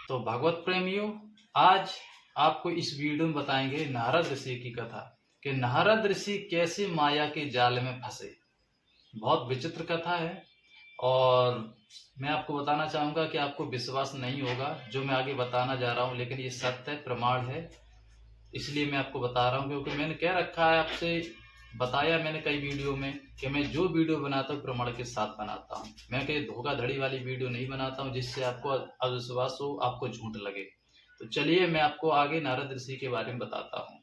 तो भागवत प्रेमियों, आज आपको इस वीडियो में बताएंगे नारद ऋषि की कथा कि नारद ऋषि कैसे माया के जाल में फंसे। बहुत विचित्र कथा है और मैं आपको बताना चाहूंगा कि आपको विश्वास नहीं होगा जो मैं आगे बताना जा रहा हूं, लेकिन ये सत्य है, प्रमाण है, इसलिए मैं आपको बता रहा हूं। क्योंकि मैंने कह रखा है, आपसे बताया मैंने कई वीडियो में कि मैं जो वीडियो बनाता हूँ प्रमाण के साथ बनाता हूँ। मैं कहीं धोखाधड़ी वाली वीडियो नहीं बनाता हूँ जिससे आपको अविश्वास हो, आपको झूठ लगे। तो चलिए मैं आपको आगे नारद ऋषि के बारे में बताता हूँ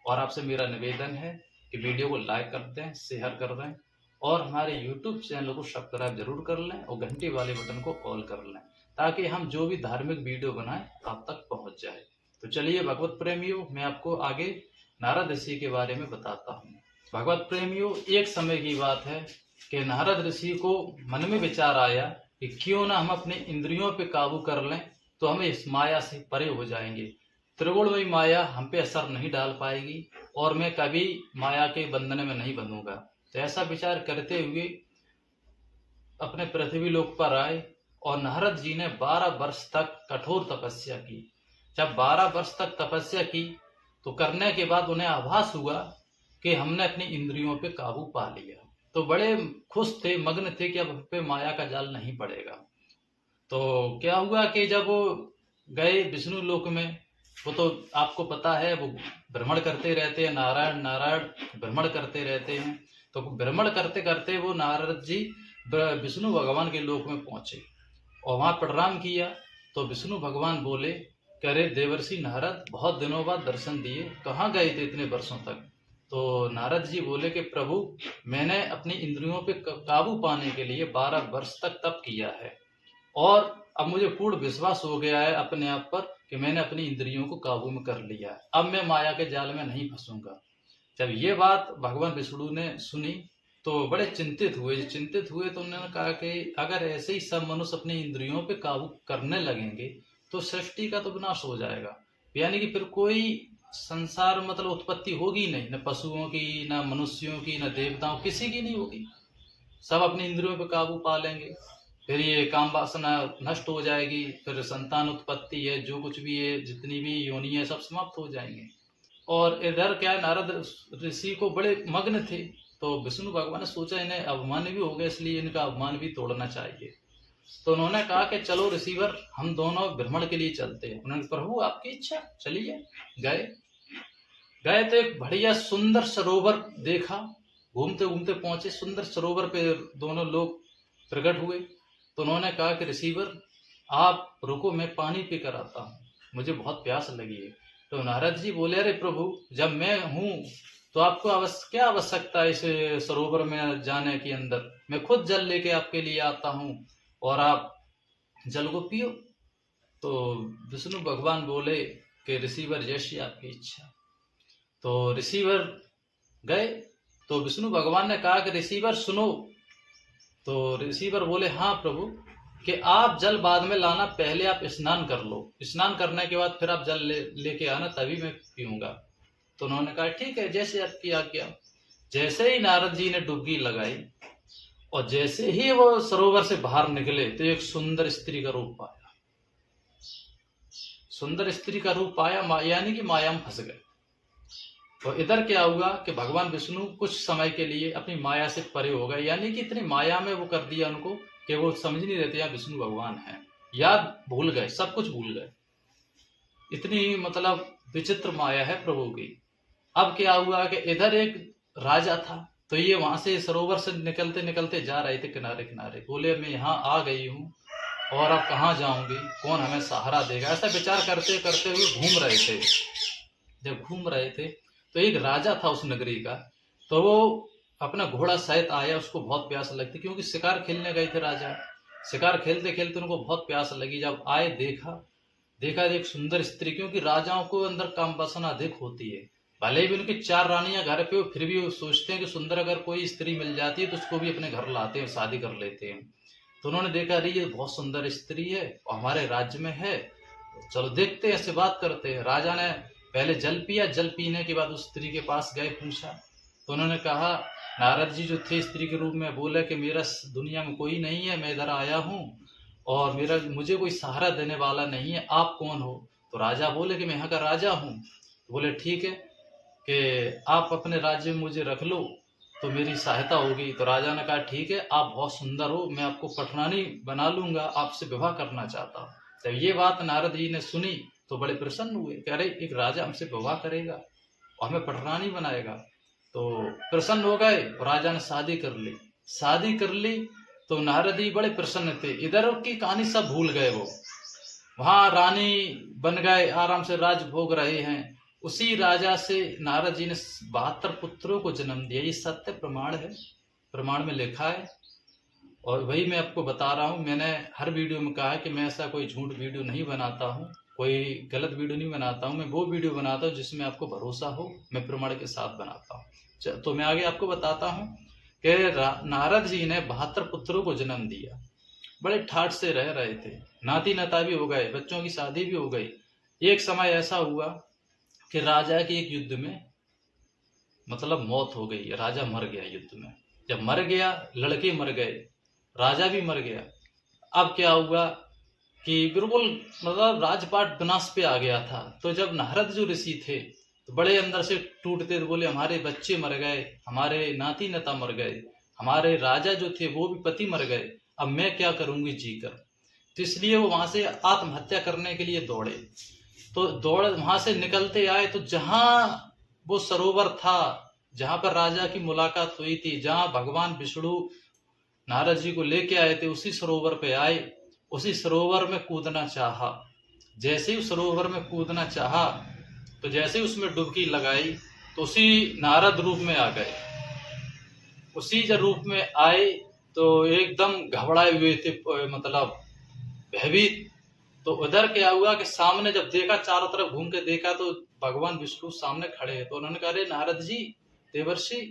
और आपसे मेरा निवेदन है कि वीडियो को लाइक कर दें, शेयर कर दें और हमारे यूट्यूब चैनल को सब्सक्राइब जरूर कर लें और घंटी वाले बटन को ऑल कर लें ताकि हम जो भी धार्मिक वीडियो बनाएं आप तक पहुंच जाए। तो चलिए भगवत प्रेमियों, मैं आपको आगे नारद ऋषि के बारे में बताता हूँ। भगवत प्रेमियों, एक समय की बात है कि नारद ऋषि को मन में विचार आया कि क्यों ना हम अपने इंद्रियों पे काबू कर लें तो हम इस माया से परे हो जाएंगे। त्रिगुणमयी माया हम पे असर नहीं डाल पाएगी और मैं कभी माया के बंधन में नहीं बंधूंगा। तो ऐसा विचार करते हुए अपने पृथ्वी लोक पर आए और नारद जी ने 12 वर्ष तक कठोर तपस्या की। जब 12 वर्ष तक तपस्या की तो करने के बाद उन्हें आभास हुआ कि हमने अपनी इंद्रियों पे काबू पा लिया। तो बड़े खुश थे, मग्न थे कि अब पे माया का जाल नहीं पड़ेगा। तो क्या हुआ कि जब वो गए विष्णु लोक में, वो तो आपको पता है वो भ्रमण करते रहते हैं, नारायण नारायण भ्रमण करते रहते हैं। तो भ्रमण करते करते वो नारद जी विष्णु भगवान के लोक में पहुंचे और वहां प्रणाम किया। तो विष्णु भगवान बोले, करे देवर्षि नारद, बहुत दिनों बाद दर्शन दिए, कहाँ गए थे इतने वर्षों तक? तो नारद जी बोले कि प्रभु, मैंने अपनी इंद्रियों पे काबू पाने के लिए 12 वर्ष तक तप किया है और अब मुझे पूर्ण विश्वास हो गया है अपने आप पर कि मैंने अपनी इंद्रियों को काबू में कर लिया है, अब मैं माया के जाल में नहीं फंसूंगा। जब ये बात भगवान विष्णु ने सुनी तो बड़े चिंतित हुए तो उन्होंने कहा कि अगर ऐसे ही सब मनुष्य अपनी इंद्रियों पे काबू करने लगेंगे तो सृष्टि का तो विनाश हो जाएगा, यानी कि फिर कोई संसार मतलब उत्पत्ति होगी नहीं, न पशुओं की, न मनुष्यों की, न देवताओं, किसी की नहीं होगी। सब अपनी इंद्रियों पे काबू पा लेंगे, फिर ये काम वासना नष्ट हो जाएगी, फिर संतान उत्पत्ति है, जो कुछ भी है, जितनी भी योनि है, सब समाप्त हो जाएंगे। और इधर क्या है, नारद ऋषि को बड़े मग्न थे। तो विष्णु भगवान ने सोचा इन्हें अभिमान भी हो गया, इसलिए इनका अभिमान भी तोड़ना चाहिए। तो उन्होंने कहा कि चलो ऋषिवर, हम दोनों भ्रमण के लिए चलते हैं। उन्होंने, प्रभु आपकी इच्छा, चलिए। गए तो एक बढ़िया सुंदर सरोवर देखा, घूमते घूमते पहुंचे सुंदर सरोवर पे, दोनों लोग प्रकट हुए। तो उन्होंने कहा कि ऋषिवर आप रुको, मैं पानी पी कर आता हूँ, मुझे बहुत प्यास लगी है। तो नारद जी बोले, अरे प्रभु, जब मैं हूँ तो आपको क्या आवश्यकता है इस सरोवर में जाने के अंदर? मैं खुद जल लेके आपके लिए आता हूँ और आप जल को पियो। तो विष्णु भगवान बोले कि ऋषिवर जैसी आपकी इच्छा। तो ऋषिवर गए तो विष्णु भगवान ने कहा कि ऋषिवर सुनो। तो ऋषिवर बोले, हाँ प्रभु, कि आप जल बाद में लाना, पहले आप स्नान कर लो, स्नान करने के बाद फिर आप जल लेके आना, तभी मैं पीऊंगा। तो उन्होंने कहा ठीक है, जैसे आपकी आज्ञा। जैसे ही नारद जी ने डुबकी लगाई और जैसे ही वो सरोवर से बाहर निकले तो एक सुंदर स्त्री का रूप पाया। सुंदर स्त्री का रूप पाया यानी कि माया में फंस गए। तो इधर क्या हुआ कि भगवान विष्णु कुछ समय के लिए अपनी माया से परे हो गए, यानी कि इतनी माया में वो कर दिया उनको कि वो समझ नहीं रहते यहाँ विष्णु भगवान हैं, याद भूल गए, सब कुछ भूल गए। इतनी मतलब विचित्र माया है प्रभु की। अब क्या हुआ कि इधर एक राजा था, तो ये वहां से सरोवर से निकलते निकलते जा रहे थे किनारे किनारे। बोले, मैं यहाँ आ गई हूँ और अब कहाँ जाऊंगी, कौन हमें सहारा देगा, ऐसा विचार करते करते हुए घूम रहे थे। जब घूम रहे थे तो एक राजा था उस नगरी का, तो वो अपना घोड़ा सहित आया। उसको बहुत प्यास लगती, क्योंकि शिकार खेलने गए थे राजा। शिकार खेलते खेलते उनको बहुत प्यास लगी। जब आए देखा एक सुंदर स्त्री, क्योंकि राजाओं को अंदर काम वासना अधिक होती है। भले भी उनकी 4 रानियां घर पे हो, फिर भी वो सोचते हैं कि सुंदर अगर कोई स्त्री मिल जाती है तो उसको भी अपने घर लाते हैं, शादी कर लेते हैं। तो उन्होंने देखा, अरे ये बहुत सुंदर स्त्री है और हमारे राज्य में है, चलो देखते हैं, ऐसे बात करते हैं। राजा ने पहले जल पिया, जल पीने के बाद उस स्त्री के पास गए, पूछा। तो उन्होंने कहा, नारद जी जो थे स्त्री के रूप में, बोले कि मेरा दुनिया में कोई नहीं है, मैं इधर आया हूँ और मुझे कोई सहारा देने वाला नहीं है, आप कौन हो? तो राजा बोले कि मैं यहाँ का राजा हूँ। तो बोले ठीक है कि आप अपने राज्य में मुझे रख लो तो मेरी सहायता होगी। तो राजा ने कहा ठीक है, आप बहुत सुंदर हो, मैं आपको पटरानी बना लूंगा, आपसे विवाह करना चाहता हूँ। जब ये बात नारद जी ने सुनी तो बड़े प्रसन्न हुए कि अरे एक राजा हमसे विवाह करेगा और हमें पटरानी बनाएगा। तो प्रसन्न हो गए और राजा ने शादी कर ली। तो नारद जी बड़े प्रसन्न थे, इधर की कहानी सब भूल गए। वो वहां रानी बन गए, आराम से राज भोग रहे हैं। उसी राजा से नारद जी ने 72 पुत्रों को जन्म दिया। ये सत्य प्रमाण है, प्रमाण में लिखा है और वही मैं आपको बता रहा हूँ। मैंने हर वीडियो में कहा है कि मैं ऐसा कोई झूठ वीडियो नहीं बनाता हूँ, कोई गलत वीडियो नहीं बनाता हूँ। मैं वो वीडियो बनाता हूँ जिसमें आपको भरोसा हो, मैं प्रमाण के साथ बनाता हूँ। तो मैं आगे आपको बताता हूँ कि नारद जी ने 72 पुत्रों को जन्म दिया। बड़े ठाठ से रह रहे थे, नाती नाता भी हो गए, बच्चों की शादी भी हो गई। एक समय ऐसा हुआ कि राजा के एक युद्ध में मतलब मौत हो गई, राजा मर गया युद्ध में। जब मर गया, लड़के मर गए, राजा भी मर गया। अब क्या हुआ कि बिल्कुल मतलब राजपाट विनाश पे आ गया था। तो जब नारद जो ऋषि थे तो बड़े अंदर से टूटते थे, बोले हमारे बच्चे मर गए, हमारे नाती नाता मर गए, हमारे राजा जो थे वो भी पति मर गए, अब मैं क्या करूंगी जीकर। तो इसलिए वो वहां से आत्महत्या करने के लिए दौड़े। तो वहां से निकलते आए तो जहां वो सरोवर था, जहां पर राजा की मुलाकात हुई थी, जहां भगवान विष्णु नारद जी को लेके आए थे, उसी सरोवर पे आए। उसी सरोवर में कूदना चाहा। जैसे ही सरोवर में कूदना चाहा तो जैसे ही उसमें डुबकी लगाई तो उसी नारद रूप में आ गए। उसी जब रूप में आए तो एकदम घबराए हुए थे, मतलब भयभीत। तो उधर क्या हुआ कि सामने जब देखा, चारों तरफ घूम के देखा तो भगवान विष्णु सामने खड़े हैं। तो उन्होंने कहा अरे नारद जी, देवर्षि,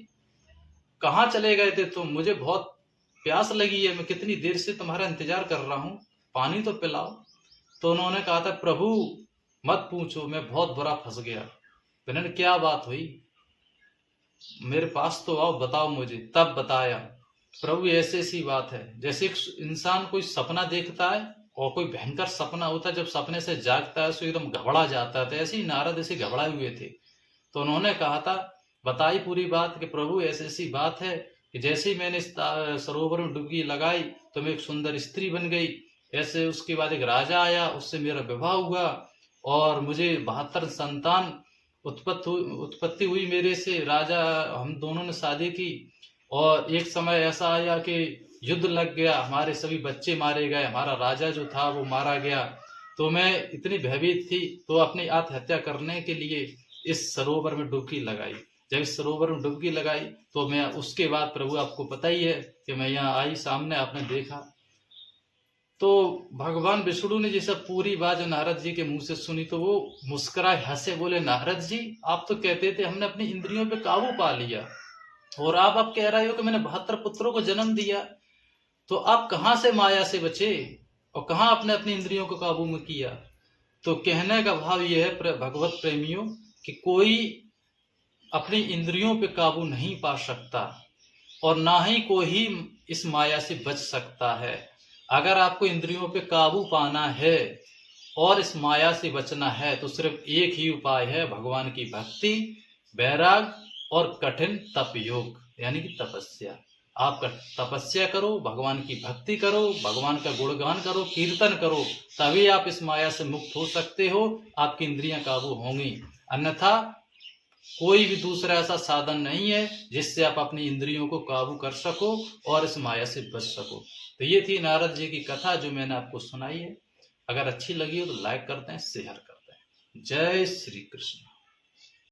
कहाँ चले गए थे तुम? मुझे बहुत प्यास लगी है, मैं कितनी देर से तुम्हारा इंतजार कर रहा हूँ, पानी तो पिलाओ। तो उन्होंने कहा था प्रभु मत पूछो, मैं बहुत बुरा फंस गया। तो इन्होंने क्या बात हुई, मेरे पास तो आओ, बताओ मुझे। तब बताया प्रभु ऐसी ऐसी बात है। जैसे एक इंसान कोई सपना देखता है और कोई भयंकर सपना होता है, जब सपने से जागता है तो एकदम घबरा जाता है, तो ऐसे ही नारद ऐसे घबराए हुए थे। तो उन्होंने कहा था, बताई पूरी बात कि प्रभु ऐसी ऐसी बात है कि जैसे ही मैंने सरोवर में डुबकी लगाई तो मैं एक सुंदर स्त्री बन गई। ऐसे उसके बाद एक राजा आया, उससे मेरा विवाह हुआ और मुझे 72 संतान उत्पत्ति हुई मेरे से। राजा, हम दोनों ने शादी की और एक समय ऐसा आया कि युद्ध लग गया, हमारे सभी बच्चे मारे गए, हमारा राजा जो था वो मारा गया। तो मैं इतनी भयभीत थी तो अपनी आत्महत्या करने के लिए इस सरोवर में डुबकी लगाई। जब इस सरोवर में डुबकी लगाई तो मैं उसके बाद प्रभु आपको पता ही है कि मैं यहाँ आई, सामने आपने देखा। तो भगवान विष्णु ने जैसा पूरी बात जो नारद जी के मुंह से सुनी तो वो मुस्कुराए, हंसे, बोले नारद जी आप तो कहते थे हमने अपनी इंद्रियों पे काबू पा लिया और आप कह रहे हो कि मैंने 72 पुत्रों को जन्म दिया, तो आप कहाँ से माया से बचे और कहाँ आपने अपनी इंद्रियों को काबू में किया। तो कहने का भाव यह है भगवत प्रेमियों कि कोई अपनी इंद्रियों पे काबू नहीं पा सकता और ना ही कोई इस माया से बच सकता है। अगर आपको इंद्रियों पे काबू पाना है और इस माया से बचना है तो सिर्फ एक ही उपाय है, भगवान की भक्ति, वैराग और कठिन तप योग, यानी कि तपस्या। आप तपस्या करो, भगवान की भक्ति करो, भगवान का गुणगान करो, कीर्तन करो, तभी आप इस माया से मुक्त हो सकते हो, आपकी इंद्रियां काबू होंगी। अन्यथा कोई भी दूसरा ऐसा साधन नहीं है जिससे आप अपनी इंद्रियों को काबू कर सको और इस माया से बच सको। तो ये थी नारद जी की कथा जो मैंने आपको सुनाई है। अगर अच्छी लगी हो तो लाइक करते हैं, शेयर करते हैं। जय श्री कृष्ण।